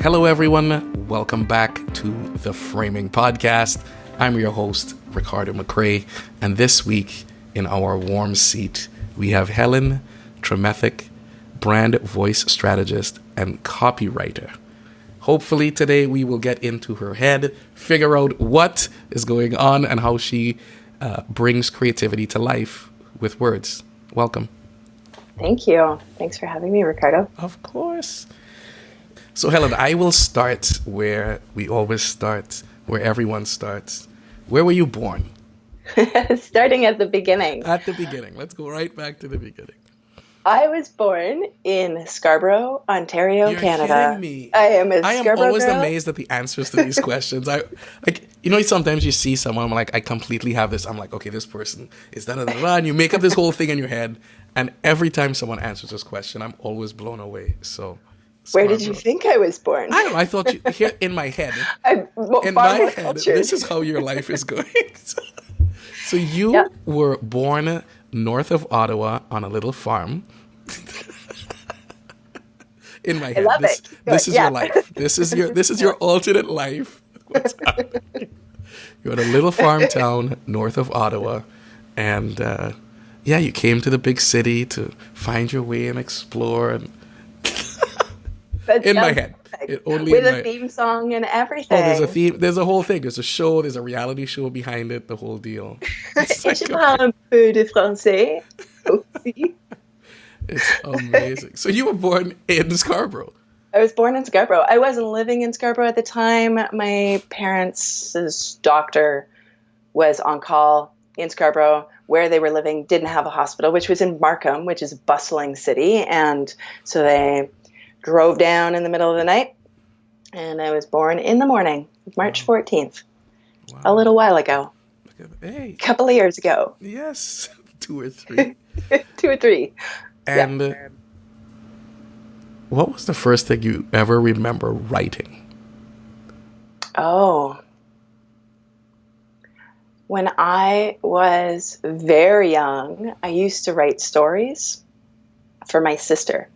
Hello, everyone. Welcome back to the Framing Podcast. I'm your host, Ricardo McRae, and this week in our warm seat, we have Helen Tremethick, brand voice strategist and copywriter. Hopefully today we will get into her head, figure out what is going on and how she brings creativity to life with words. Welcome. Thank you. Thanks for having me, Ricardo. Of course. So Helen, I will start where we always start, where everyone starts. Where were you born? Starting at the beginning. At the beginning. Let's go right back to the beginning. I was born in Scarborough, Ontario, You're Canada. kidding me. I am a I am Scarborough always girl. amazed at the answers to these questions. Sometimes you see someone, I'm like, I completely have this. I'm like, okay, this person is da-da-da-da, and you make up this whole thing in your head. And every time someone answers this question, I'm always blown away. So, Where did you think I was born? I don't know. I thought here in my head. This is how your life is going. So you were born north of Ottawa on a little farm. In my head, I love it. This is your life. This is your alternate life. What's happening? You're in a little farm town north of Ottawa, and you came to the big city to find your way and explore. And in my head, with a theme song and everything. Oh, there's a theme. There's a whole thing. There's a show. There's a reality show behind it. The whole deal. Je parle un peu de français aussi. It's amazing. So you were born in Scarborough. I was born in Scarborough. I wasn't living in Scarborough at the time. My parents' doctor was on call in Scarborough. Where they were living didn't have a hospital, which was in Markham, which is a bustling city. And so they drove down in the middle of the night. And I was born in the morning, March 14th, a little while ago. Hey. A couple of years ago. Yes, 2 or 3. 2 or 3. And what was the first thing you ever remember writing? Oh. When I was very young, I used to write stories for my sister.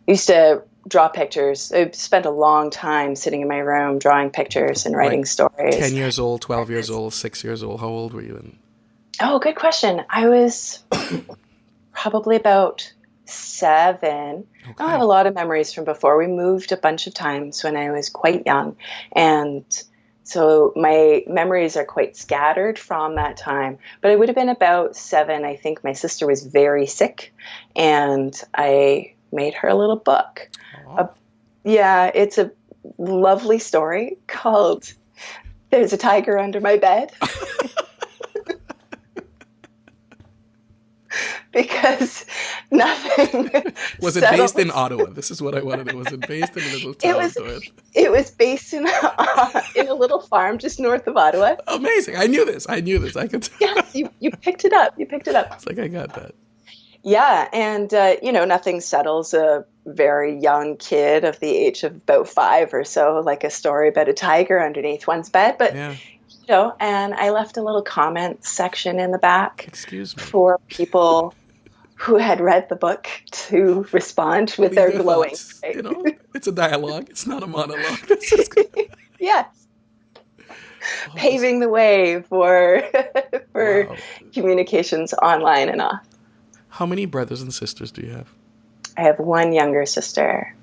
I used to draw pictures. I spent a long time sitting in my room drawing pictures and writing stories. 10 years old, 12 years old, 6 years old. How old were you? Oh, good question. I was probably about 7. Okay. I don't have a lot of memories from before. We moved a bunch of times when I was quite young. And so my memories are quite scattered from that time. But I would have been about 7. I think my sister was very sick. And I made her a little book. It's a lovely story called There's a Tiger Under My Bed. Because nothing was it based in Ottawa? This is what I wanted. Was it based in a little town? It was based in a little farm just north of Ottawa. Amazing. I knew this. I could tell. Yes, you picked it up. It's like I got that. Yeah, and nothing settles a very young kid of the age of about 5 or so, like a story about a tiger underneath one's bed. But and I left a little comment section in the back. Excuse me. For people who had read the book to respond with their glowing. Right? It's a dialogue. It's not a monologue. This is good. Yes. Paving the way for communications online and off. How many brothers and sisters do you have? I have one younger sister.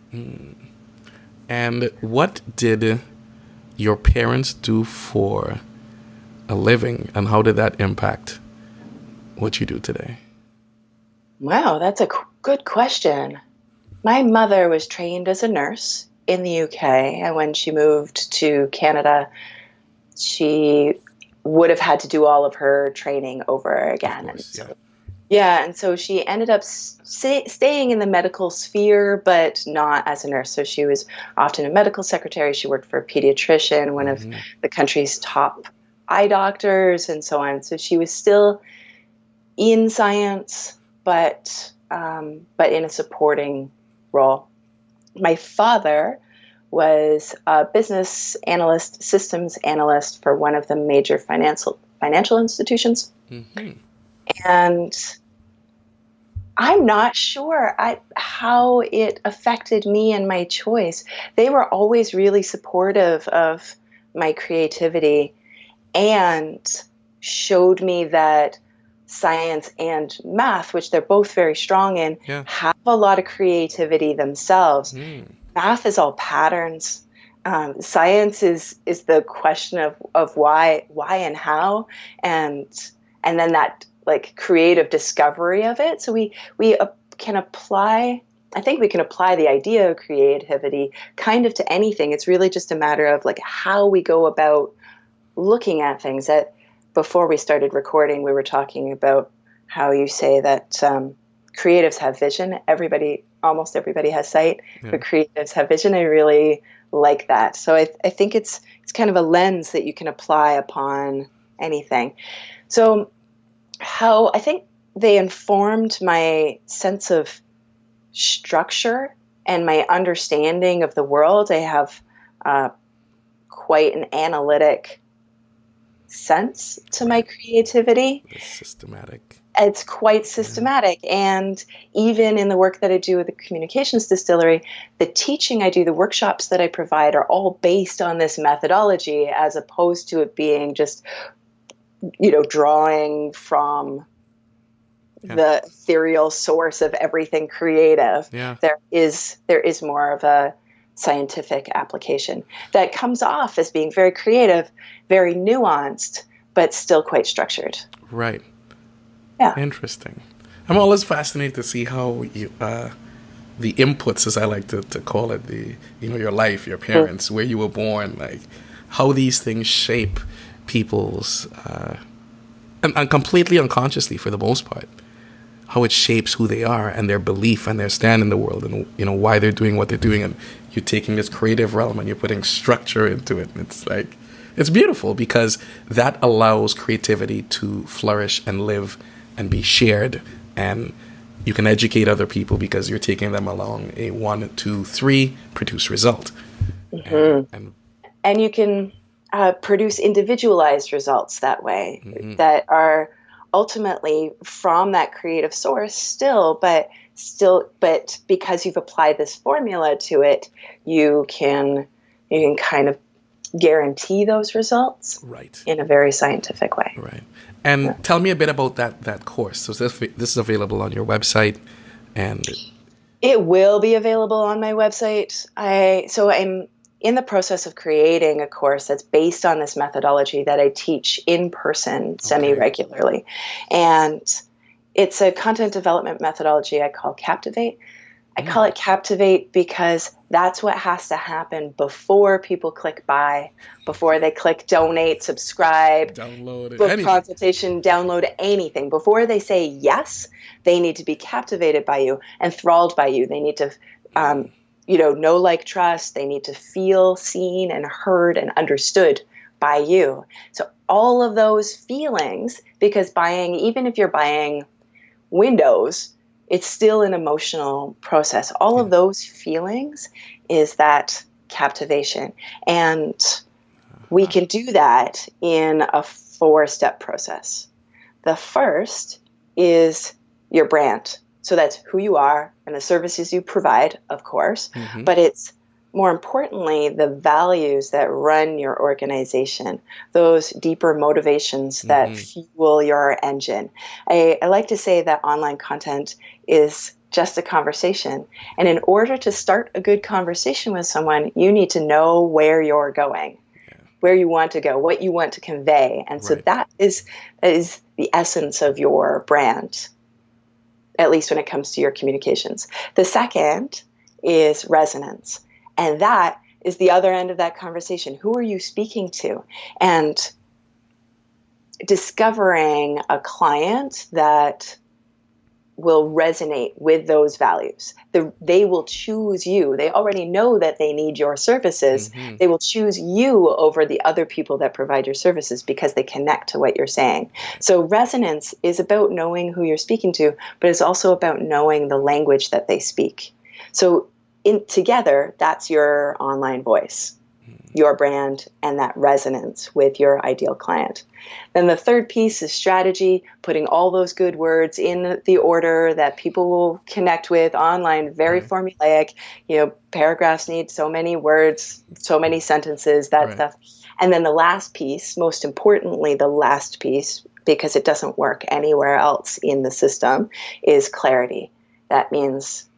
And what did your parents do for a living, and how did that impact what you do today? Wow, that's a good question. My mother was trained as a nurse in the UK, and when she moved to Canada, she would have had to do all of her training over again. Of course, and so she ended up staying in the medical sphere, but not as a nurse. So she was often a medical secretary. She worked for a pediatrician, one of the country's top eye doctors, and so on. So she was still in science, but in a supporting role. My father was a business analyst, systems analyst for one of the major financial institutions. And I'm not sure how it affected me and my choice. They were always really supportive of my creativity and showed me that science and math, which they're both very strong in, Yeah. have a lot of creativity themselves. Mm. Math is all patterns. Science is the question of why and how, and then that like creative discovery of it. So we can apply. I think we can apply the idea of creativity kind of to anything. It's really just a matter of like how we go about looking at things. That before we started recording, we were talking about how you say that creatives have vision. Almost everybody has sight, but creatives have vision. I really like that. So I think it's kind of a lens that you can apply upon anything. So how I think they informed my sense of structure and my understanding of the world. I have quite an analytic sense to my creativity. It's systematic. It's quite systematic. And even in the work that I do with the communications distillery, the teaching I do, the workshops that I provide are all based on this methodology, as opposed to it being just, drawing from the ethereal source of everything creative. Yeah. There is more of a scientific application that comes off as being very creative, very nuanced, but still quite structured. Right. Yeah. Interesting. I'm always fascinated to see how you, the inputs, as I like to call it, your life, your parents, where you were born, like how these things shape people's, and completely unconsciously for the most part, how it shapes who they are and their belief and their stand in the world, and why they're doing what they're doing. And you're taking this creative realm and you're putting structure into it. And it's like, it's beautiful because that allows creativity to flourish and live and be shared. And you can educate other people because you're taking them along a 1, 2, 3 produce result. Mm-hmm. And you can produce individualized results that way, that are ultimately from that creative source but because you've applied this formula to it, you can kind of guarantee those results, right, in a very scientific way. Right. And tell me a bit about that course. So this is available on your website, and it will be available on my website. I'm in the process of creating a course that's based on this methodology that I teach in person semi-regularly. And it's a content development methodology I call Captivate. I call it Captivate because that's what has to happen before people click buy, before they click donate, subscribe, download book consultation, download anything. Before they say yes, they need to be captivated by you, enthralled by you. They need to know, like, trust. They need to feel seen and heard and understood by you. So all of those feelings, because even if you're buying windows, it's still an emotional process. All of those feelings is that captivation. And we can do that in a 4-step process. The first is your brand. So that's who you are and the services you provide, of course, but it's more importantly the values that run your organization, those deeper motivations that fuel your engine. I like to say that online content is just a conversation. And in order to start a good conversation with someone, you need to know where you're going, where you want to go, what you want to convey. And so that is the essence of your brand, at least when it comes to your communications. The second is resonance. And that is the other end of that conversation. Who are you speaking to? And discovering a client that will resonate with those values. They will choose you. They already know that they need your services. They will choose you over the other people that provide your services because they connect to what you're saying. So resonance is about knowing who you're speaking to, but it's also about knowing the language that they speak. So together, that's your online voice. your brand and that resonance with your ideal client. Then the third piece is strategy, putting all those good words in the order that people will connect with online, very formulaic. Paragraphs need so many words, so many sentences, that stuff. And then the last piece, most importantly, the last piece, because it doesn't work anywhere else in the system, is clarity. That means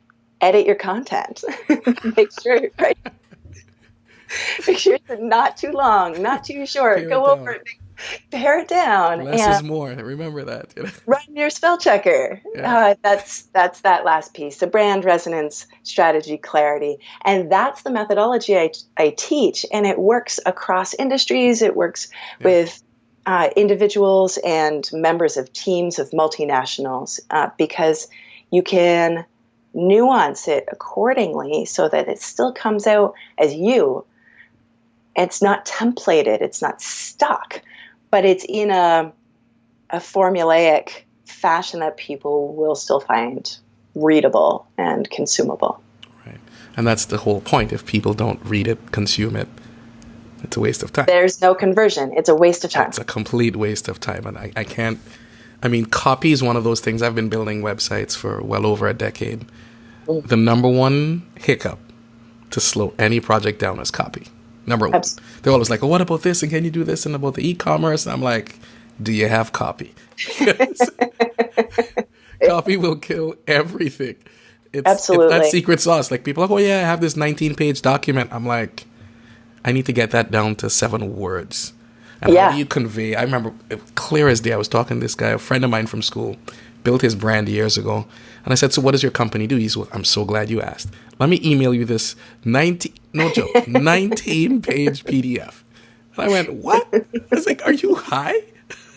edit your content. Make sure, right? Make sure it's not too long, not too short. Go over it, pare it down. Less is more. Remember that. Run your spell checker. That's that last piece, the brand resonance, strategy, clarity. And that's the methodology I teach. And it works across industries. It works with individuals and members of teams of multinationals, because you can nuance it accordingly so that it still comes out as you. It's not templated, it's not stuck, but it's in a formulaic fashion that people will still find readable and consumable. Right. And that's the whole point. If people don't read it, consume it, it's a waste of time. There's no conversion. It's a waste of time. It's a complete waste of time. And I can't, copy is one of those things. I've been building websites for well over a decade. The number one hiccup to slow any project down is copy. Number one. They're always like, oh, what about this? And can you do this? And about the e-commerce? And I'm like, do you have copy? Copy will kill everything. Absolutely. It's that secret sauce. Like people are like, oh yeah, I have this 19-page document. I'm like, I need to get that down to 7 words. And how do you convey? I remember clear as day, I was talking to this guy, a friend of mine from school, built his brand years ago. And I said, so what does your company do? He's well, I'm so glad you asked. Let me email you this 19-page PDF. And I went, what? I was like, are you high?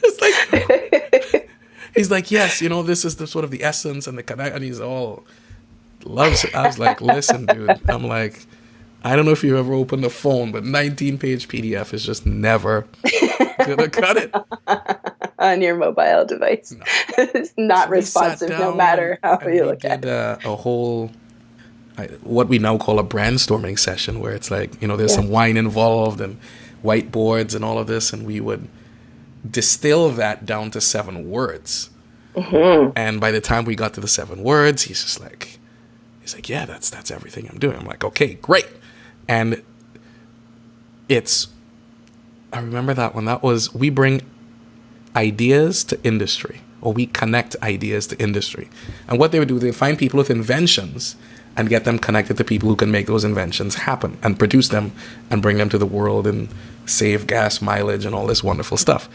It's like, he's like, yes, this is the sort of the essence and the connect. And he's all loves it. I was like, listen, dude. I'm like, I don't know if you ever opened a phone, but 19-page PDF is just never gonna cut it on your mobile device. No. It's not responsive, no matter how you look at it. A whole, what we now call a brainstorming session, where it's like, there's some wine involved and whiteboards and all of this, and we would distill that down to 7 words. Mm-hmm. And by the time we got to the 7 words, he's like, yeah, that's everything I'm doing. I'm like, okay, great. And I remember that one. That was, we bring ideas to industry, or we connect ideas to industry. And what they would do, they find people with inventions and get them connected to people who can make those inventions happen and produce them and bring them to the world and save gas mileage and all this wonderful stuff.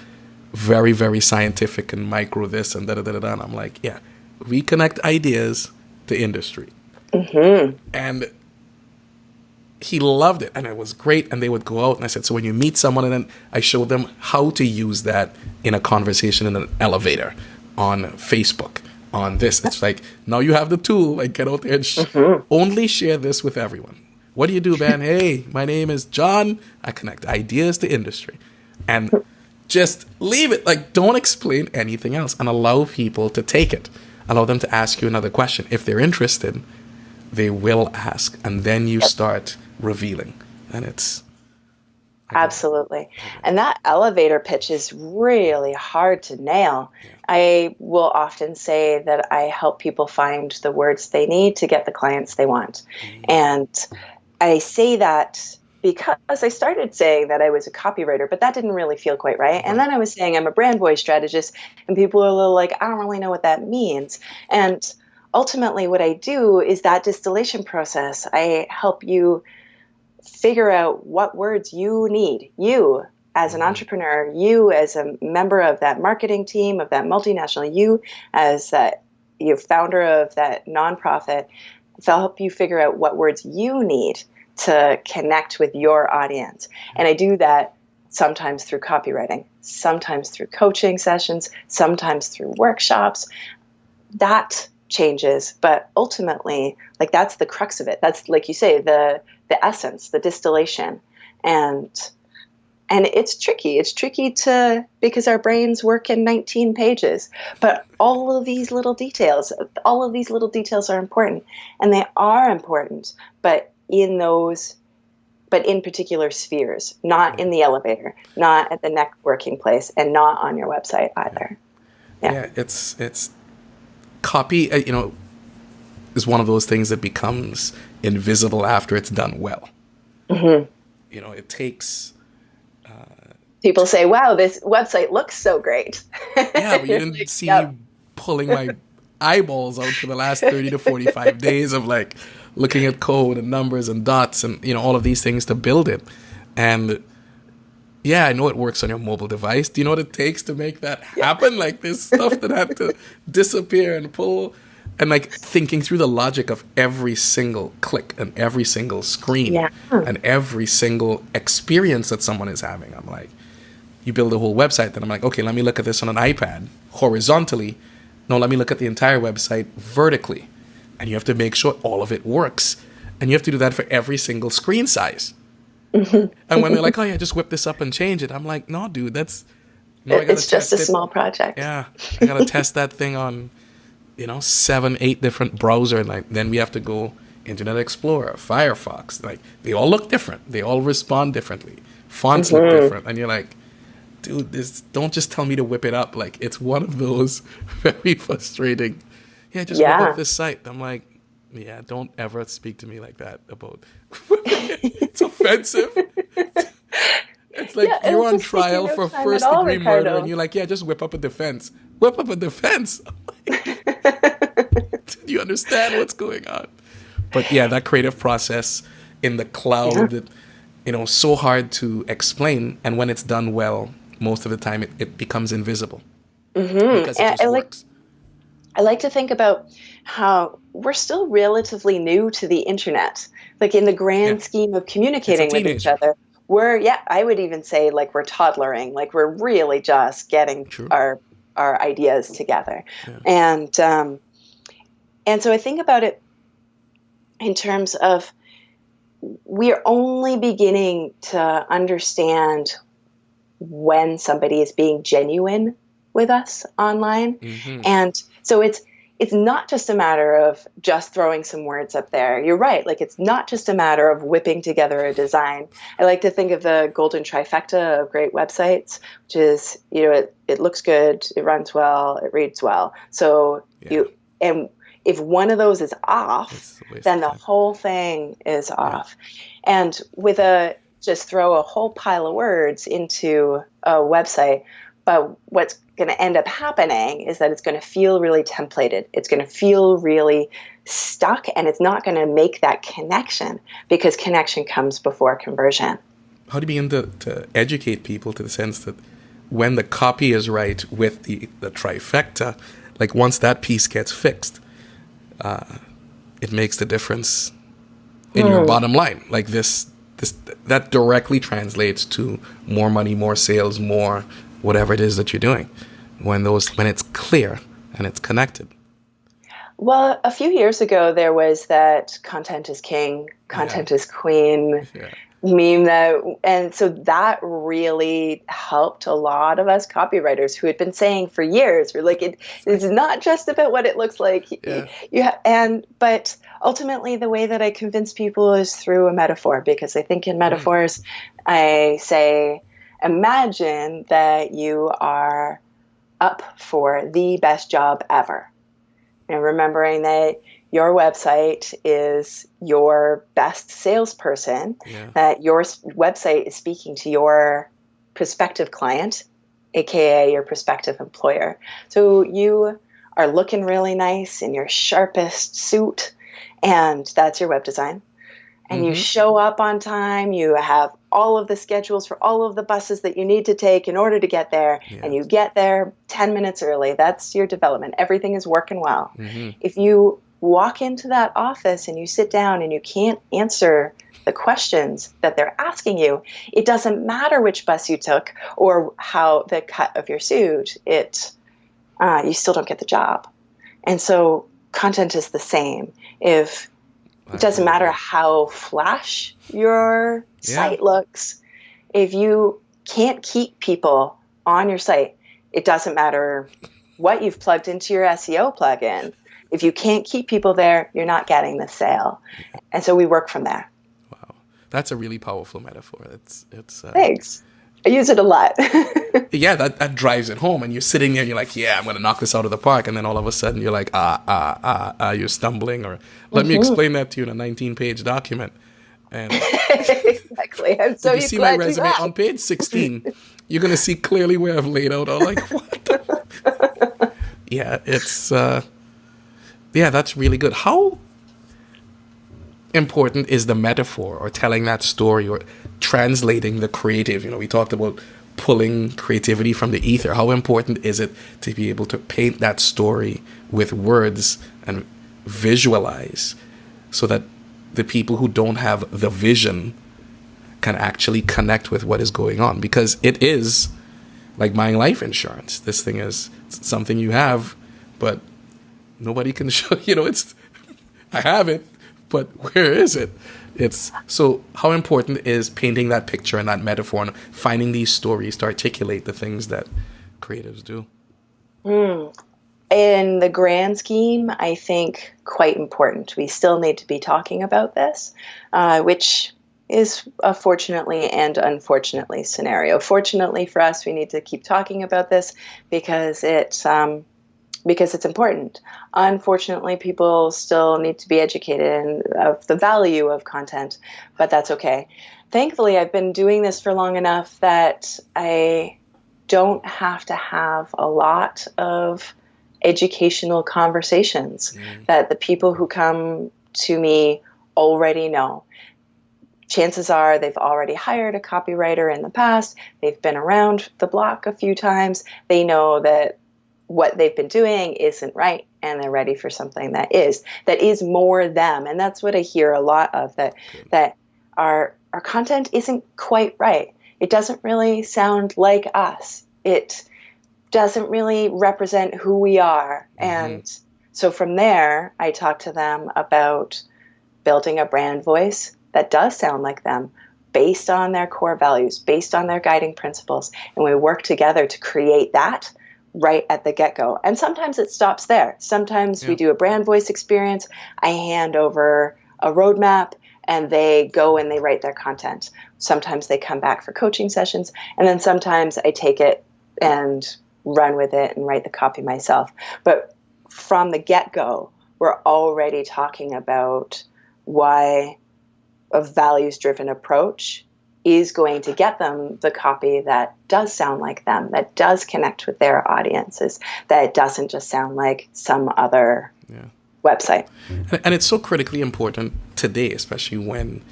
Very, very scientific and micro this and da-da-da-da-da. And I'm like, yeah, we connect ideas to industry. Mm-hmm. And he loved it, and it was great. And they would go out, and I said, so when you meet someone, and then I showed them how to use that in a conversation in an elevator, on Facebook, on this. It's like, now you have the tool, like get out there and only share this with everyone. What do you do, man? Hey, my name is John. I connect ideas to industry. And just leave it. Like, don't explain anything else, and allow people to take it. Allow them to ask you another question. If they're interested, they will ask, and then you start revealing. And it's absolutely. And that elevator pitch is really hard to nail. Yeah. I will often say that I help people find the words they need to get the clients they want. And I say that because I started saying that I was a copywriter, but that didn't really feel quite right. And then I was saying I'm a brand voice strategist, and people are a little like, I don't really know what that means. And ultimately what I do is that distillation process. I help you figure out what words you need. You as an entrepreneur, you as a member of that marketing team, of that multinational, you as your founder of that nonprofit, they'll help you figure out what words you need to connect with your audience. And I do that sometimes through copywriting, sometimes through coaching sessions, sometimes through workshops. That changes, but ultimately, like, that's the crux of it. That's, like you say, the essence, the distillation. And it's tricky. It's tricky because our brains work in 19 pages, but all of these little details are important, and they are important, but but in particular spheres, not in the elevator, not at the networking place, and not on your website either. Yeah, it's copy, is one of those things that becomes invisible after it's done well. Mm-hmm. It takes... People say, wow, this website looks so great. Yeah, but you didn't see me pulling my eyeballs out for the last 30 to 45 days of like looking at code and numbers and dots and, all of these things to build it. And yeah, I know it works on your mobile device. Do you know what it takes to make that happen? Like this stuff that had to disappear and pull, and like thinking through the logic of every single click and every single screen and every single experience that someone is having. I'm like, you build a whole website, then I'm like, okay, let me look at this on an iPad horizontally. No, let me look at the entire website vertically. And you have to make sure all of it works. And you have to do that for every single screen size. And when they're like, oh yeah, just whip this up and change it. I'm like, no, dude, it's just a small project. Yeah. I got to test that thing on, 7, 8 different browsers. Like, then we have to go Internet Explorer, Firefox. Like, they all look different. They all respond differently. Fonts look different. And you're like, dude, don't just tell me to whip it up. Like, it's one of those very frustrating. Yeah, just whip up this site. I'm like, yeah, don't ever speak to me like that about it's offensive. It's like you're on trial for first degree murder and you're like, yeah, just whip up a defense. Whip up a defense. Do you understand what's going on? But yeah, that creative process in the cloud that, so hard to explain. And when it's done well, most of the time it becomes invisible because it just works. I like to think about how we're still relatively new to the internet, like in the grand scheme of communicating with each other. I would even say like we're toddlering, like we're really just getting our ideas together. Yeah. And so I think about it in terms of we're only beginning to understand when somebody is being genuine with us online. Mm-hmm. And so it's not just a matter of just throwing some words up there. You're right. Like, it's not just a matter of whipping together a design. I like to think of the golden trifecta of great websites, which is, it looks good, it runs well, it reads well. So and if one of those is off, then the whole thing is off. And with just throw a whole pile of words into a website, but what's going to end up happening is that it's going to feel really templated. It's going to feel really stuck, and it's not going to make that connection because connection comes before conversion. How do you begin to educate people to the sense that when the copy is right with the trifecta, like once that piece gets fixed, it makes the difference in your bottom line. Like that directly translates to more money, more sales, more whatever it is that you're doing when it's clear and it's connected. Well, a few years ago, there was that content is king, content is queen meme and so that really helped a lot of us copywriters who had been saying for years, we're like, it's not just about what it looks like. But ultimately the way that I convince people is through a metaphor, because I think in metaphors, I say, imagine that you are up for the best job ever. And remembering that your website is your best salesperson, that your website is speaking to your prospective client, aka your prospective employer. So you are looking really nice in your sharpest suit, and that's your web design. And you show up on time, you have all of the schedules for all of the buses that you need to take in order to get there, and you get there 10 minutes early. That's your development. Everything is working well. If you walk into that office and you sit down and you can't answer the questions that they're asking you, it doesn't matter which bus you took or how the cut of your suit, you still don't get the job. And so content is the same. It doesn't matter how flash your site looks. If you can't keep people on your site, it doesn't matter what you've plugged into your SEO plugin. If you can't keep people there, you're not getting the sale. And so we work from there. Wow. That's a really powerful metaphor. Thanks. I use it a lot. Yeah, that drives it home. And you're sitting there and you're like, yeah, I'm going to knock this out of the park. And then all of a sudden you're like, you're stumbling. Or let me explain that to you in a 19-page document. And exactly. I'm so if you see my resume on page 16, you're going to see clearly where I've laid out all like, what the? Yeah, that's really good. How important is the metaphor or telling that story or translating the creative? We talked about pulling creativity from the ether. How important is it to be able to paint that story with words and visualize so that the people who don't have the vision can actually connect with what is going on? Because it is like buying life insurance. This thing is something you have, but nobody can show, I have it, but where is it? So how important is painting that picture and that metaphor and finding these stories to articulate the things that creatives do? In the grand scheme, I think quite important. We still need to be talking about this, which is a fortunately and unfortunately scenario. Fortunately for us, we need to keep talking about this because it's important. Unfortunately, people still need to be educated of the value of content, but that's okay. Thankfully, I've been doing this for long enough that I don't have to have a lot of educational conversations that the people who come to me already know. Chances are they've already hired a copywriter in the past. They've been around the block a few times. They know that what they've been doing isn't right, and they're ready for something that is more them. And that's what I hear a lot of, that our content isn't quite right. It doesn't really sound like us. It doesn't really represent who we are. And so from there, I talk to them about building a brand voice that does sound like them, based on their core values, based on their guiding principles. And we work together to create that right at the get-go. And sometimes it stops there. Sometimes we do a brand voice experience. I hand over a roadmap and they go and they write their content. Sometimes they come back for coaching sessions. And then sometimes I take it and run with it and write the copy myself. But from the get-go, we're already talking about why a values-driven approach is going to get them the copy that does sound like them, that does connect with their audiences, that doesn't just sound like some other website. And it's so critically important today, especially when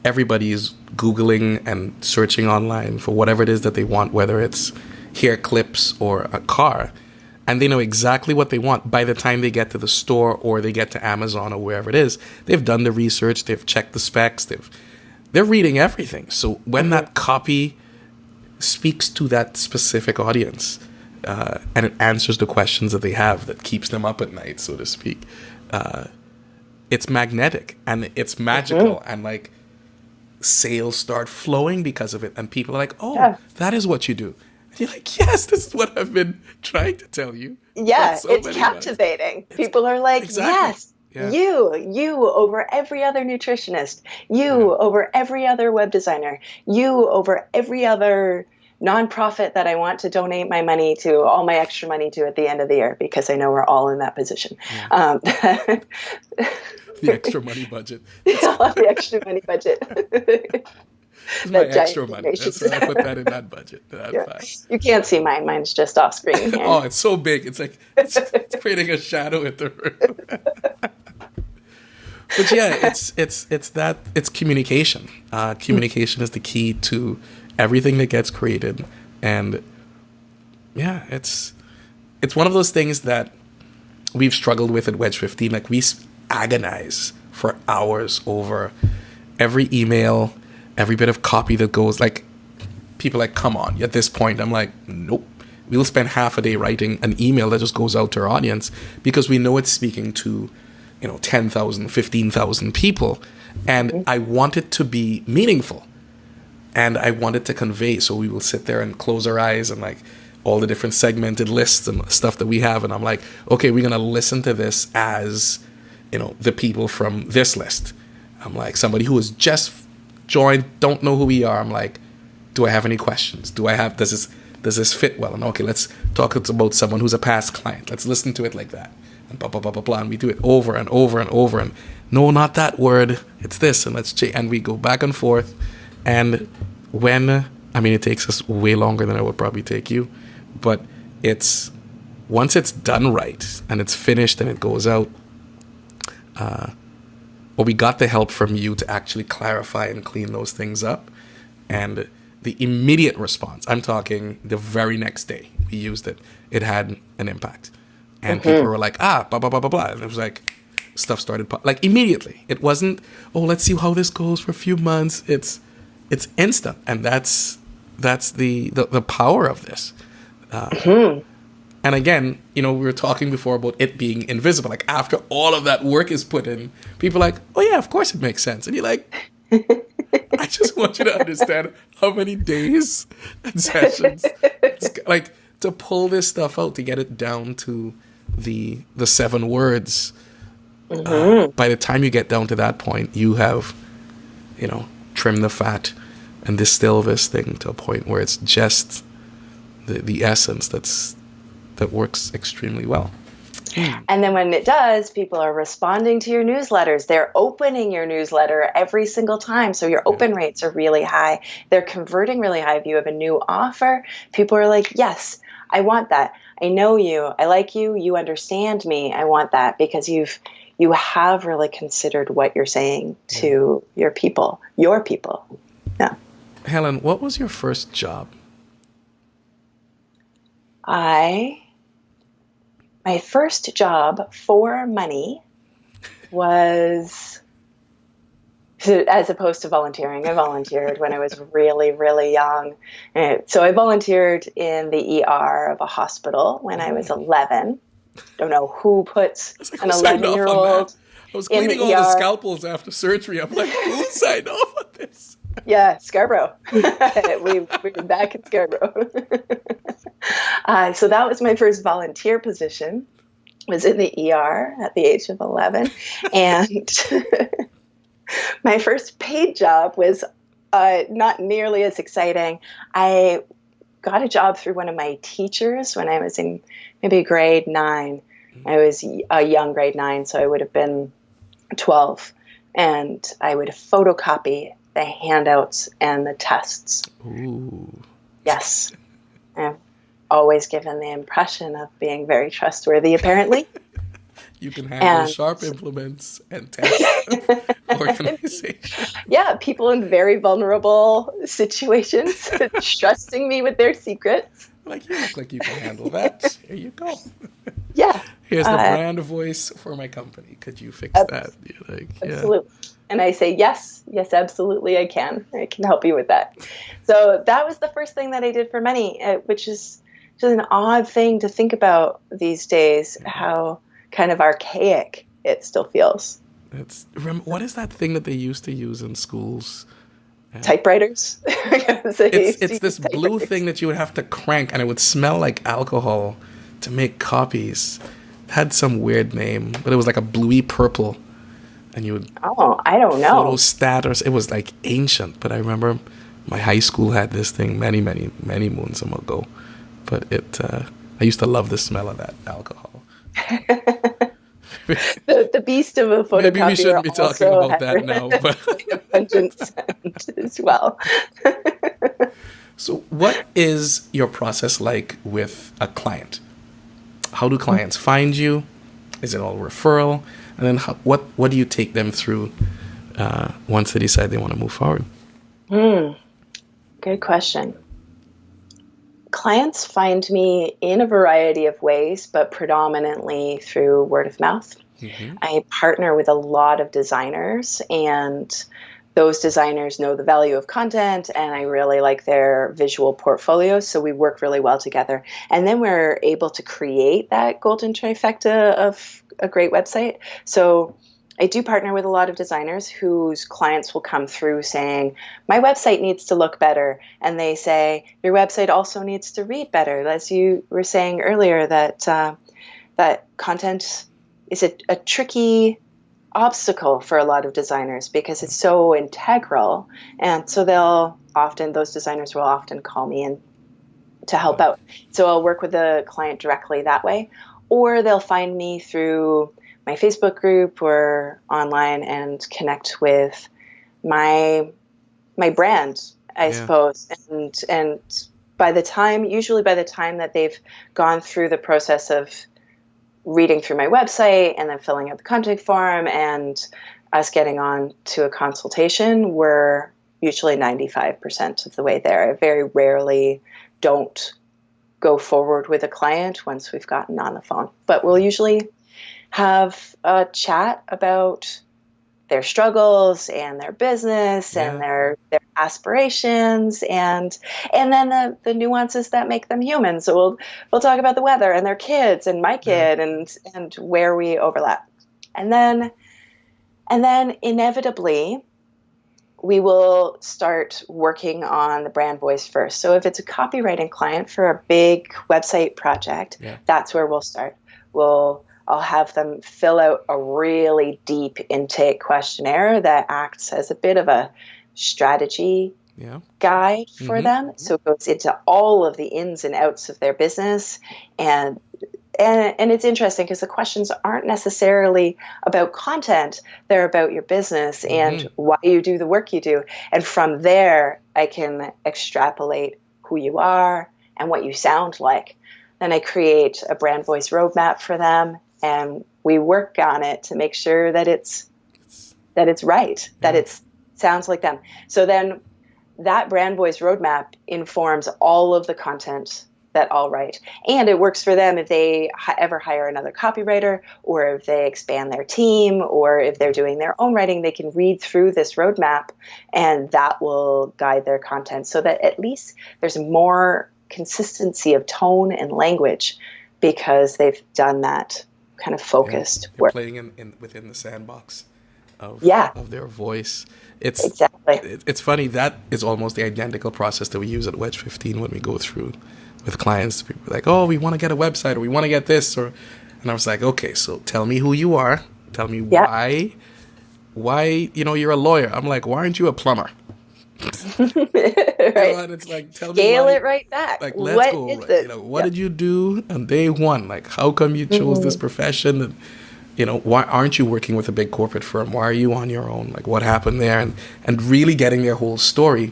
everybody is Googling and searching online for whatever it is that they want, whether it's hair clips or a car, and they know exactly what they want by the time they get to the store or they get to Amazon or wherever it is. They've done the research, they've checked the specs, they're reading everything. So when that copy speaks to that specific audience and it answers the questions that they have, that keeps them up at night, so to speak, it's magnetic and it's magical, and like sales start flowing because of it. And people are like, that is what you do. And you're like, yes, this is what I've been trying to tell you. Yeah, so it's captivating. People are like, yes. Yeah. You over every other nutritionist, over every other web designer, over every other nonprofit that I want to donate my money to, all my extra money to at the end of the year, because I know we're all in that position. Yeah. The extra money budget. The extra money budget. My extra money. That's why I put that in that budget. You can't see mine. Mine's just off screen here. Oh, it's so big. It's like it's creating a shadow in the room. But yeah, it's communication. Communication is the key to everything that gets created, and yeah, it's one of those things that we've struggled with at Wedge 15. Like, we agonize for hours over every email, every bit of copy that goes. Like, people are like, come on. At this point, I'm like, nope. We'll spend half a day writing an email that just goes out to our audience because we know it's speaking to 10,000, 15,000 people. And I want it to be meaningful. And I want it to convey. So we will sit there and close our eyes and like all the different segmented lists and stuff that we have. And I'm like, okay, we're going to listen to this as, the people from this list. I'm like, somebody who has just join, don't know who we are. I'm like, do I have any questions? Does this fit well? And okay, let's talk about someone who's a past client. Let's listen to it like that. And blah, blah, blah, blah, blah. And we do it over and over and over. And no, not that word. It's this. And let's change. And we go back and forth. And it takes us way longer than it would probably take you. But once it's done right and it's finished and it goes out, we got the help from you to actually clarify and clean those things up. And the immediate response, I'm talking the very next day we used it, it had an impact. And people were like, blah, blah, blah, blah, blah. And it was like, stuff started, like immediately. It wasn't, let's see how this goes for a few months. It's instant. And that's the power of this. And again, we were talking before about it being invisible. Like after all of that work is put in, people are like, oh yeah, of course it makes sense. And you're like, I just want you to understand how many days and sessions, it's like to pull this stuff out, to get it down to the 7 words. By the time you get down to that point, you have, trimmed the fat and distill this thing to a point where it's just the essence that works extremely well. And then when it does, people are responding to your newsletters. They're opening your newsletter every single time. So your open rates are really high. They're converting really high. If you have a new offer, people are like, yes, I want that. I know you. I like you. You understand me. I want that, because you have really considered what you're saying to your people. Yeah. Helen, what was your first job? My first job for money was, as opposed to volunteering, I volunteered when I was really, really young. So I volunteered in the ER of a hospital when I was 11. Don't know who puts an 11-year-old I was cleaning all the scalpels after surgery. I'm like, who signed off on this? Yeah, Scarborough. we were back in Scarborough. So that was my first volunteer position, was in the ER at the age of 11. And my first paid job was not nearly as exciting. I got a job through one of my teachers when I was in maybe grade 9. I was a young grade 9, so I would have been 12. And I would photocopy the handouts and the tests. Ooh. Yes. I've always given the impression of being very trustworthy, apparently. You can handle sharp implements and test organization. Yeah, people in very vulnerable situations trusting me with their secrets. Like, you look like you can handle that. Here you go. Yeah. Here's the brand voice for my company. Could you fix that? You're like, absolutely. And I say, yes, absolutely, I can help you with that. So that was the first thing that I did for money, which is just an odd thing to think about these days, how kind of archaic it still feels. What is that thing that they used to use in schools? Typewriters. It's this blue thing that you would have to crank, and it would smell like alcohol to make copies. It had some weird name, but it was like a bluey purple. And you would I don't know. Photostat, or it was like ancient, but I remember my high school had this thing many, many, many moons ago. But I used to love the smell of that alcohol. the beast of a photocopier. Maybe we shouldn't be talking about that now. But a pungent scent as well. So what is your process like with a client? How do clients find you? Is it all referral? And then what do you take them through once they decide they want to move forward? Good question. Clients find me in a variety of ways, but predominantly through word of mouth. I partner with a lot of designers, and those designers know the value of content, and I really like their visual portfolios, so we work really well together. And then we're able to create that golden trifecta of a great website. So I do partner with a lot of designers whose clients will come through saying, my website needs to look better. And they say, your website also needs to read better. As you were saying earlier, that content is a tricky obstacle for a lot of designers because it's so integral. And so those designers will often call me in to help out. So I'll work with the client directly that way, or they'll find me through my Facebook group or online and connect with my brand, I suppose. And usually by the time that they've gone through the process of reading through my website and then filling out the contact form and us getting on to a consultation, we're usually 95% of the way there. I very rarely don't go forward with a client once we've gotten on the phone, but we'll usually have a chat about their struggles and their business and their aspirations and then the nuances that make them human. So we'll talk about the weather and their kids and my kid and where we overlap. And then inevitably we will start working on the brand voice first. So if it's a copywriting client for a big website project, that's where we'll start. I'll have them fill out a really deep intake questionnaire that acts as a bit of a strategy guide for them. So it goes into all of the ins and outs of their business. And it's interesting because the questions aren't necessarily about content. They're about your business and why you do the work you do. And from there, I can extrapolate who you are and what you sound like. Then I create a brand voice roadmap for them. And we work on it to make sure that it's right, that it sounds like them. So then that brand voice roadmap informs all of the content that I'll write. And it works for them if they ever hire another copywriter or if they expand their team or if they're doing their own writing, they can read through this roadmap and that will guide their content so that at least there's more consistency of tone and language because they've done that kind of focused work. Playing in within the sandbox of their voice. It's funny, that is almost the identical process that we use at Wedge 15 when we go through with clients. People are like, oh, we want to get a website or we want to get this, and I was like, okay, so tell me who you are. Tell me why you're a lawyer. I'm like, why aren't you a plumber? Right. And it's like, tell Scale me it right back. Like, let's go. Right. What did you do on day one? Like, how come you chose this profession? And, why aren't you working with a big corporate firm? Why are you on your own? Like, what happened there? And really getting their whole story.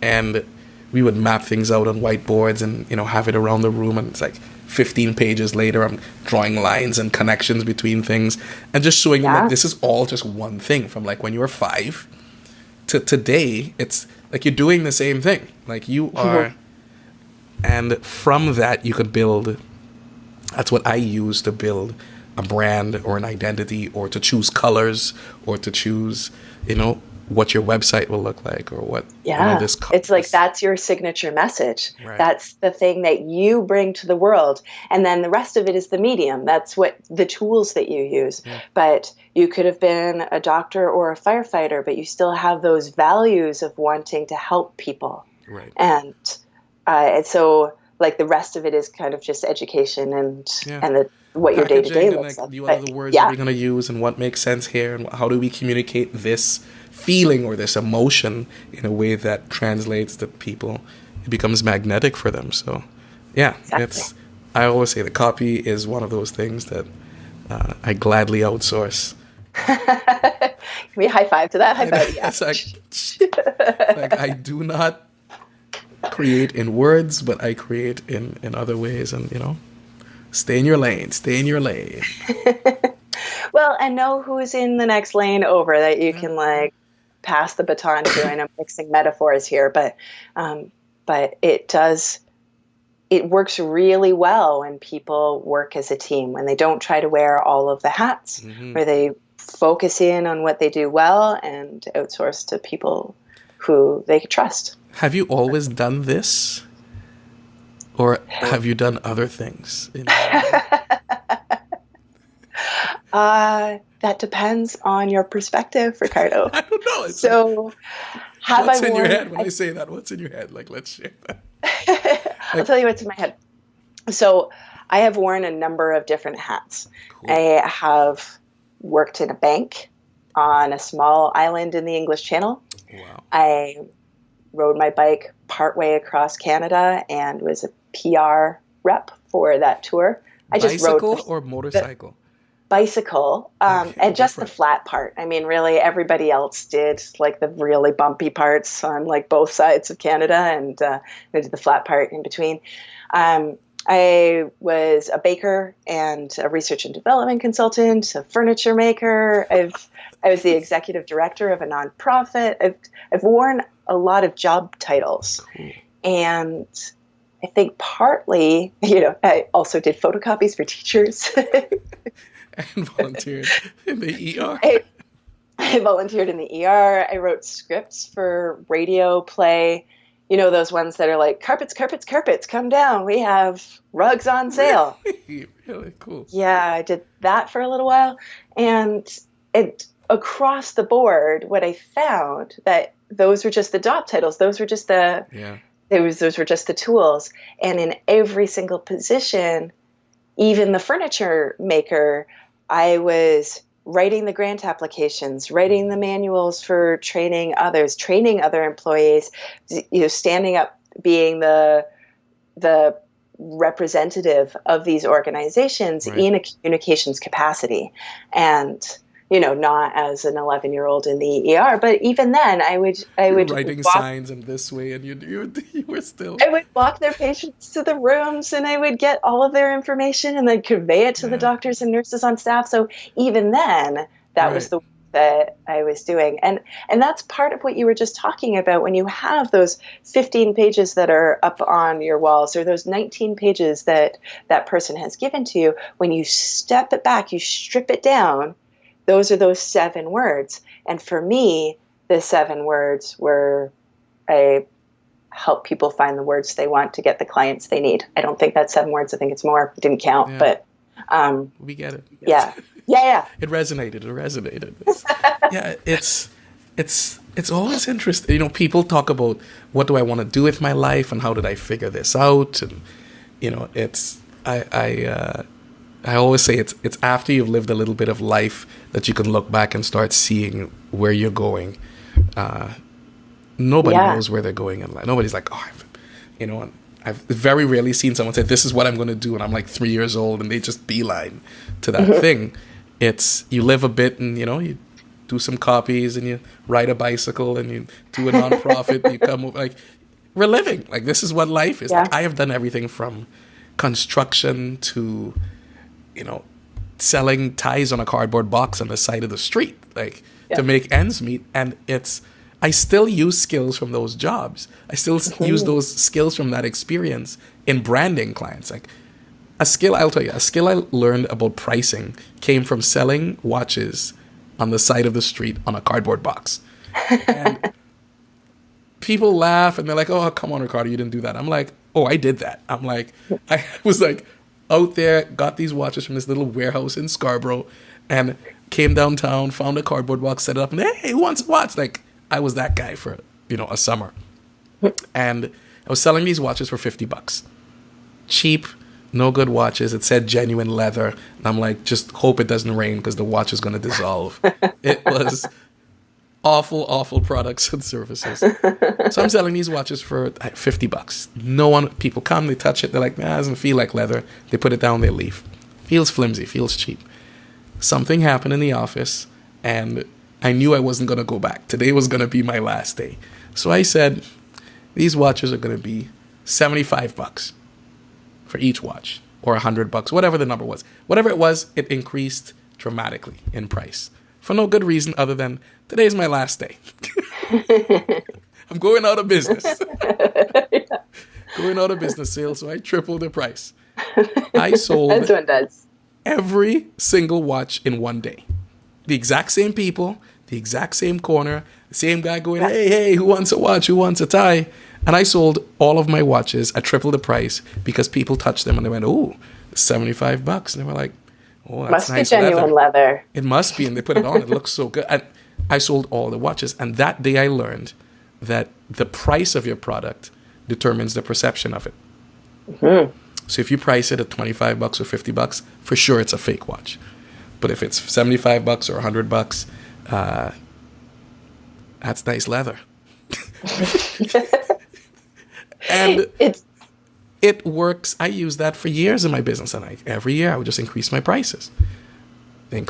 And we would map things out on whiteboards and, have it around the room. And it's like 15 pages later, I'm drawing lines and connections between things and just showing them that this is all just one thing from like when you were 5 to today. It's like you're doing the same thing. Like you are. And from that, you could build. That's what I use to build a brand or an identity, or to choose colors, or to choose, what your website will look like, or what. It's like that's your signature message. Right. That's the thing that you bring to the world, and then the rest of it is the medium. That's what the tools that you use. Yeah. But you could have been a doctor or a firefighter, but you still have those values of wanting to help people. Right. And so, like the rest of it is kind of just education and what your day-to-day looks like. What are the words that we're going to use, and what makes sense here, and how do we communicate this feeling or this emotion in a way that translates to people? It becomes magnetic for them. So, I always say the copy is one of those things that I gladly outsource. Can we high five to that? High five, It's like I do not create in words, but I create in other ways, and stay in your lane. Well, and know who's in the next lane over that you can like pass the baton to. And I'm mixing metaphors here, but it works really well when people work as a team, when they don't try to wear all of the hats, where they focus in on what they do well and outsource to people who they trust. Have you always done this? Or have you done other things? That depends on your perspective, Ricardo. I don't know. So, what's in your head when I say that? What's in your head? Like, let's share that. I'll tell you what's in my head. So, I have worn a number of different hats. Cool. I have worked in a bank. on a small island in the English Channel. Wow. I rode my bike partway across Canada and was a PR rep for that tour. I just rode Bicycle or motorcycle? Bicycle, and just the flat part. I mean, really, everybody else did like the really bumpy parts on like both sides of Canada, and I did the flat part in between. I was a baker and a research and development consultant, a furniture maker. I was the executive director of a nonprofit. I've worn a lot of job titles, cool. And I think partly, I also did photocopies for teachers. And volunteered in the ER. I volunteered in the ER. I wrote scripts for radio play. Those ones that are like, carpets, carpets, carpets, come down. We have rugs on sale. Really cool. Yeah, I did that for a little while. And across the board, what I found that those were just the job titles. Those were just those were just the tools. And in every single position, even the furniture maker, I was writing the grant applications, writing the manuals for training others, training other employees, standing up, being the representative of these organizations in a communications capacity. And, not as an 11-year-old in the ER, but even then I would writing signs in this way, and you were still. I would walk their patients to the rooms, and I would get all of their information and then convey it to the doctors and nurses on staff. So even then, that was the work that I was doing. And that's part of what you were just talking about when you have those 15 pages that are up on your walls, or those 19 pages that person has given to you. When you step it back, you strip it down, those are those 7 words. And for me, the 7 words were, I help people find the words they want to get the clients they need. I don't think that's 7 words. I think it's more. It didn't count, but we get it. Yeah. It resonated. It's always interesting. People talk about, what do I want to do with my life and how did I figure this out? And I always say it's after you've lived a little bit of life that you can look back and start seeing where you're going. Nobody knows where they're going in life. Nobody's like, I've very rarely seen someone say, this is what I'm going to do, and I'm like 3 years old, and they just beeline to that thing. It's, you live a bit, and you do some copies, and you ride a bicycle, and you do a nonprofit, you come over, like, we're living. Like, this is what life is. Like, I have done everything from construction to, selling ties on a cardboard box on the side of the street, like, to make ends meet. And I still use skills from those jobs. I still use those skills from that experience in branding clients. Like, I'll tell you, a skill I learned about pricing came from selling watches on the side of the street on a cardboard box. And people laugh and they're like, oh, come on, Ricardo, you didn't do that. I'm like, oh, I did that. I'm like, I was like out there, got these watches from this little warehouse in Scarborough, and came downtown, found a cardboard box, set it up, and hey, who wants a watch? Like, I was that guy for, a summer. And I was selling these watches for $50. Cheap, no good watches. It said genuine leather. And I'm like, just hope it doesn't rain because the watch is going to dissolve. It was awful products and services. So I'm selling these watches for $50. People come, they touch it. They're like, it doesn't feel like leather. They put it down, they leave. Feels flimsy, feels cheap. Something happened in the office, and I knew I wasn't going to go back. Today was going to be my last day. So I said, these watches are going to be $75 for each watch, or $100, whatever the number was. Whatever it was, it increased dramatically in price for no good reason other than today's my last day. I'm going out of business. Going out of business sales, so I tripled the price. I sold That's what it does. Every single watch in one day. The exact same people, the exact same corner, the same guy going, hey, who wants a watch? Who wants a tie? And I sold all of my watches at triple the price because people touched them and they went, oh, $75. And they were like, oh, that's nice leather. Must be genuine leather. It must be. And they put it on. It looks so good. And I sold all the watches. And that day I learned that the price of your product determines the perception of it. Mm-hmm. So if you price it at $25 or $50, for sure it's a fake watch. But if it's $75 or $100, That's nice leather. And it works. I used that for years in my business, and every year I would just increase my prices. And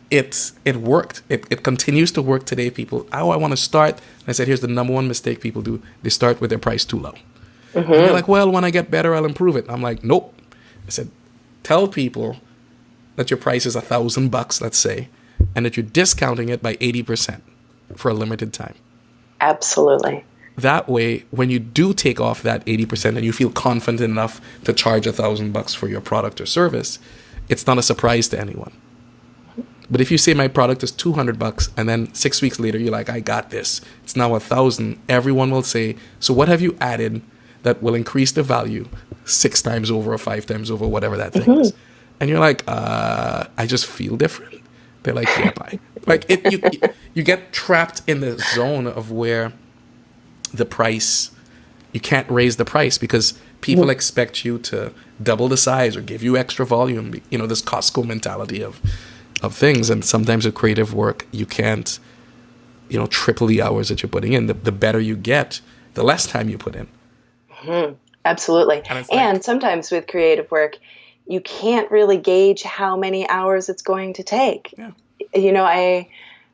it worked. It continues to work today. People, I want to start. And I said, here's the number one mistake people do. They start with their price too low. And they're like, well, when I get better, I'll improve it. I'm like, nope. I said, tell people that your price is $1,000, let's say, and that you're discounting it by 80% for a limited time. Absolutely. That way, when you do take off that 80% and you feel confident enough to charge $1,000 for your product or service, it's not a surprise to anyone. But if you say my product is $200 and then 6 weeks later you're like, I got this, it's now $1,000, everyone will say, so what have you added that will increase the value 6 times over or 5 times over, whatever that thing is? And you're like, I just feel different. They're like, yeah, bye. Like you get trapped in the zone of where the price, you can't raise the price because people expect you to double the size or give you extra volume. You know, this Costco mentality of things. And sometimes with creative work, you can't, triple the hours that you're putting in. The better you get, the less time you put in. Absolutely. And sometimes with creative work, you can't really gauge how many hours it's going to take. Yeah.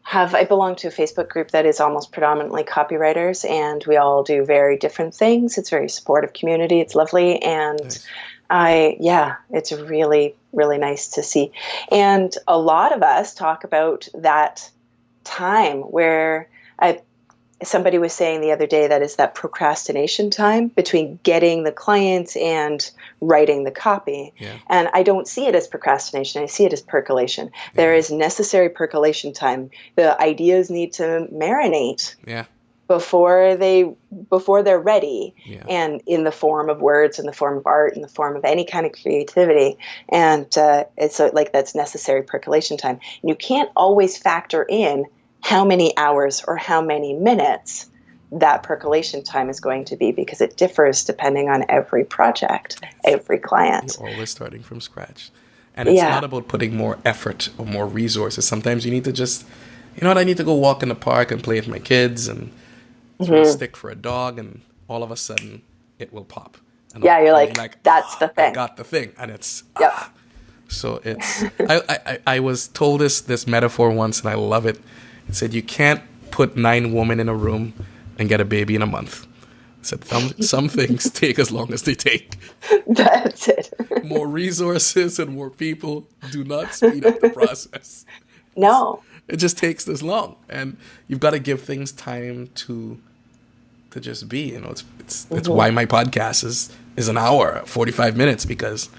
I belong to a Facebook group that is almost predominantly copywriters, and we all do very different things. It's a very supportive community. It's lovely. And nice. It's really, really nice to see. And a lot of us talk about that time where somebody was saying the other day that is that procrastination time between getting the client and writing the copy. Yeah. And I don't see it as procrastination. I see it as percolation. Yeah. There is necessary percolation time. The ideas need to marinate before they're ready, and in the form of words, in the form of art, in the form of any kind of creativity. And it's like that's necessary percolation time. And you can't always factor in how many hours or how many minutes that percolation time is going to be, because it differs depending on every project, every client. You're always starting from scratch. And it's not about putting more effort or more resources. Sometimes you need to just, I need to go walk in the park and play with my kids and throw a stick for a dog, and all of a sudden it will pop. And you're like, that's the thing. I got the thing. And it's, So it's, I was told this metaphor once, and I love it. It said, you can't put 9 women in a room and get a baby in a month. It said, some things take as long as they take. That's it. More resources and more people do not speed up the process. No. It just takes this long. And you've got to give things time to just be. It's why my podcast is an hour, 45 minutes, because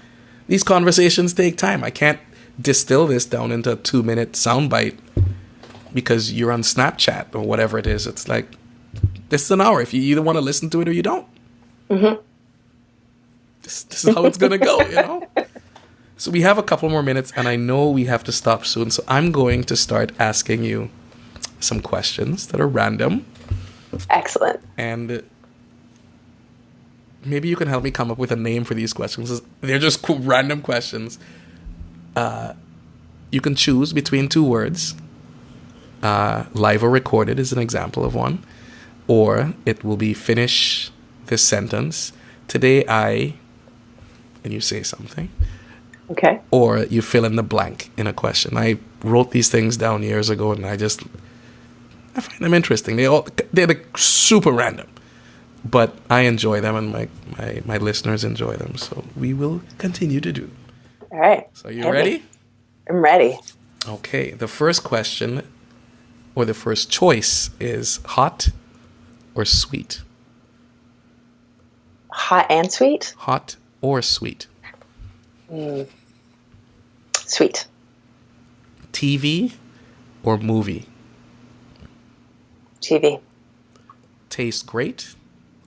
these conversations take time. I can't distill this down into a 2-minute soundbite because you're on Snapchat or whatever it is. It's like, this is an hour. If you either want to listen to it or you don't. This is how it's going to go, So we have a couple more minutes, and I know we have to stop soon. So I'm going to start asking you some questions that are random. Excellent. And maybe you can help me come up with a name for these questions. They're just random questions. You can choose between 2 words. Live or recorded is an example of one. Or it will be finish this sentence. Today and you say something. Okay. Or you fill in the blank in a question. I wrote these things down years ago, and I find them interesting. They're like super random, but I enjoy them, and my listeners enjoy them. So we will continue to do. All right. So you ready? I'm ready. Okay. The first question, or the first choice, is hot or sweet? Hot and sweet? Hot or sweet? Sweet. TV or movie? TV. Tastes great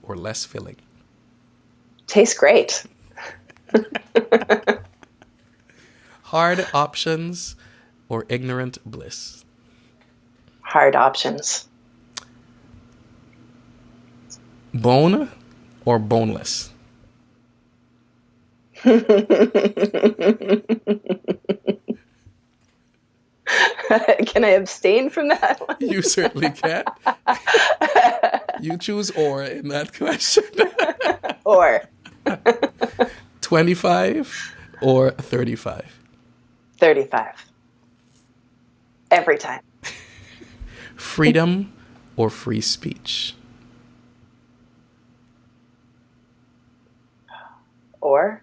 or less filling? Tastes great. Hard options or ignorant bliss? Hard options. Bone or boneless? Can I abstain from that one? You certainly can. You choose or in that question. Or 25 or 35? 35. Every time. Freedom or free speech? Or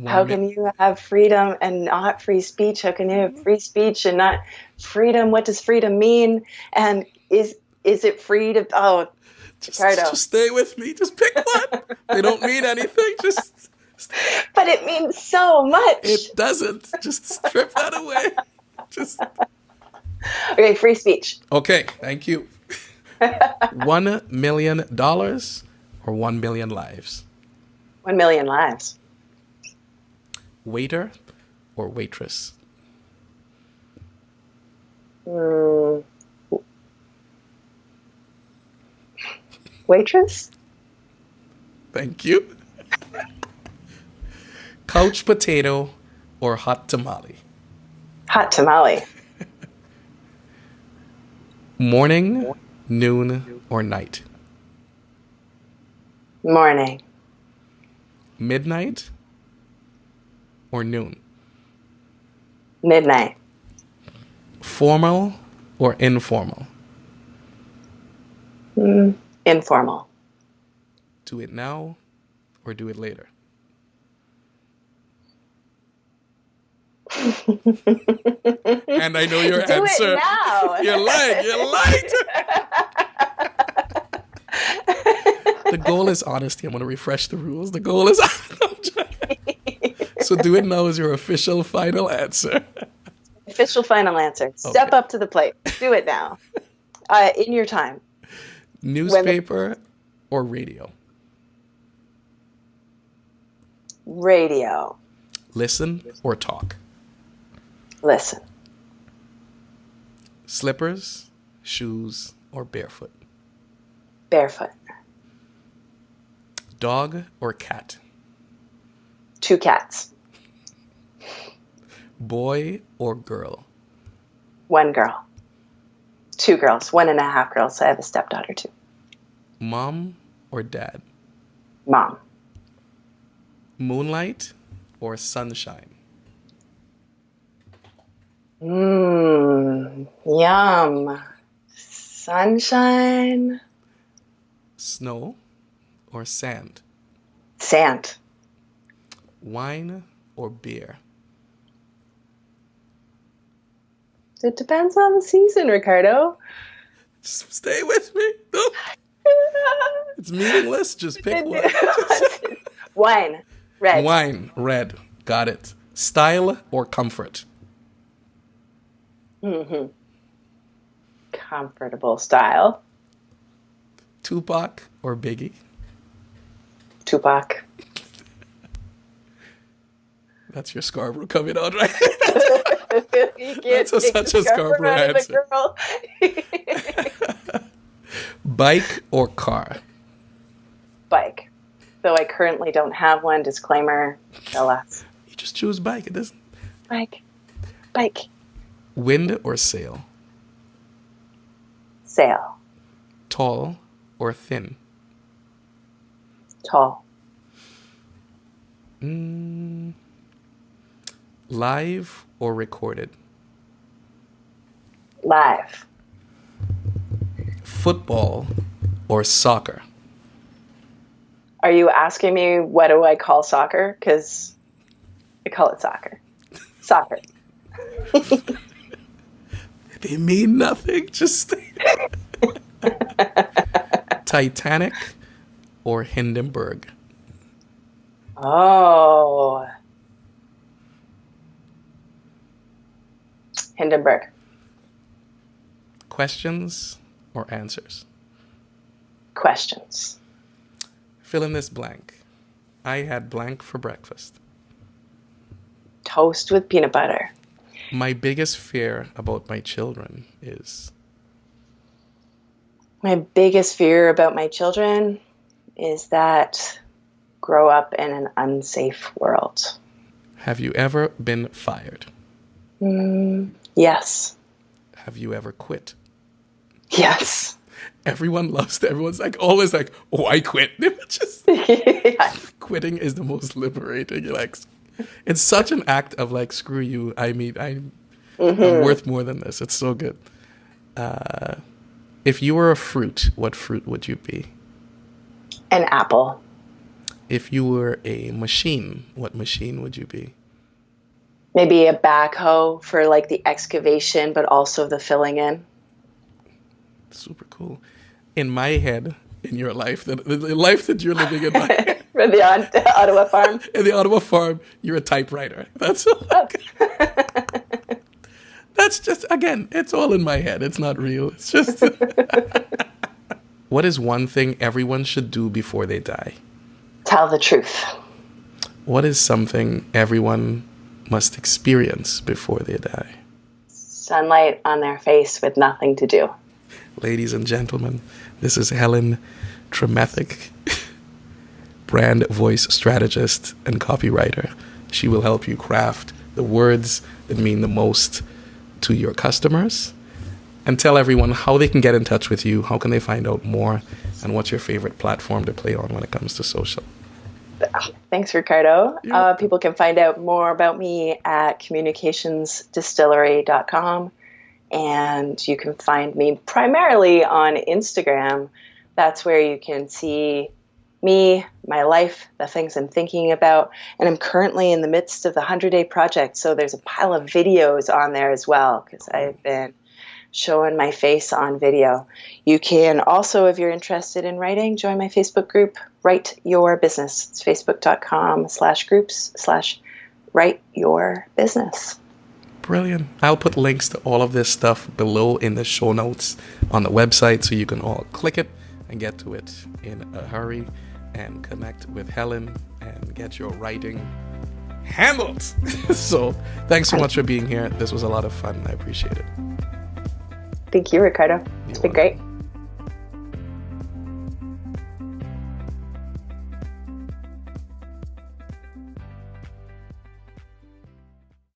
how can you have freedom and not free speech? How can you have free speech and not freedom? What does freedom mean? And is it free to... Oh, Ricardo. Just stay with me. Just pick one. They don't mean anything. Just... But it means so much. It doesn't. Just strip that away. Just... Okay, free speech. Okay, thank you. $1 million or 1 million lives? 1 million lives. Waiter or waitress? Waitress? Thank you. Couch potato or hot tamale? Hot tamale. Morning, noon, or night? Morning. Midnight or noon? Midnight. Formal or informal? Informal. Do it now or do it later? And I know your Do answer. it now. You're lying. The goal is honesty. I'm going to refresh the rules. The goal is... So do it now is your official final answer. Official final answer. Step up to the plate. Do it now. In your time. Newspaper or radio? Radio. Listen or talk? Listen. Slippers, shoes, or barefoot? Barefoot. Dog or cat? 2 cats. Boy or girl? 1 girl. 2 girls. 1.5 girls. I have a stepdaughter too. Mom or dad? Mom. Moonlight or sunshine? Yum. Sunshine. Snow or sand? Sand. Wine or beer? It depends on the season, Ricardo. Just stay with me. No. It's meaningless. Just pick one. Wine. Red. Wine. Red. Got it. Style or comfort? Comfortable style. Tupac or Biggie? Tupac. That's your Scarborough coming out, right? That's such a Scarborough answer. Bike or car? Bike. Though I currently don't have one. Disclaimer. Alas. You just choose bike. It doesn't. Bike. Bike. Wind or sail? Sail. Tall or thin? Tall. Live or recorded? Live. Football or soccer? Are you asking me what do I call soccer? Because I call it soccer. Soccer. They mean nothing. Just Titanic or Hindenburg? Oh. Hindenburg. Questions or answers? Questions. Fill in this blank. I had blank for breakfast. Toast with peanut butter. My biggest fear about my children is... My biggest fear about my children is that grow up in an unsafe world. Have you ever been fired? Yes. Have you ever quit? Yes. Everyone's like always like, oh, I quit. Just Yes. quitting is the most liberating. You're like, it's such an act of like, screw you. I'm worth more than this. It's so good. If you were a fruit, what fruit would you be? An apple. If you were a machine, what machine would you be? Maybe a backhoe for like the excavation, but also the filling in. Super cool. In my head, in your life, the life that you're living in my head. For the Ottawa farm. In the Ottawa farm, you're a typewriter. That's just, again, it's all in my head. It's not real. It's just... What is one thing everyone should do before they die? Tell the truth. What is something everyone must experience before they die? Sunlight on their face with nothing to do. Ladies and gentlemen, this is Helen Tremethick, brand voice strategist and copywriter. She will help you craft the words that mean the most to your customers, and tell everyone how they can get in touch with you, how can they find out more, and what's your favorite platform to play on when it comes to social. Thanks, Ricardo. People can find out more about me at communicationsdistillery.com. And you can find me primarily on Instagram. That's where you can see me, my life, the things I'm thinking about. And I'm currently in the midst of the 100-day project. So there's a pile of videos on there as well, because I've been showing my face on video. You can also, if you're interested in writing, join my Facebook group, Write Your Business. It's facebook.com/groups/Write Your Business. Brilliant. I'll put links to all of this stuff below in the show notes on the website, so you can all click it and get to it in a hurry and connect with Helen and get your writing handled. So thanks so much for being here. This was a lot of fun. I appreciate it. Thank you, Ricardo. It's been great.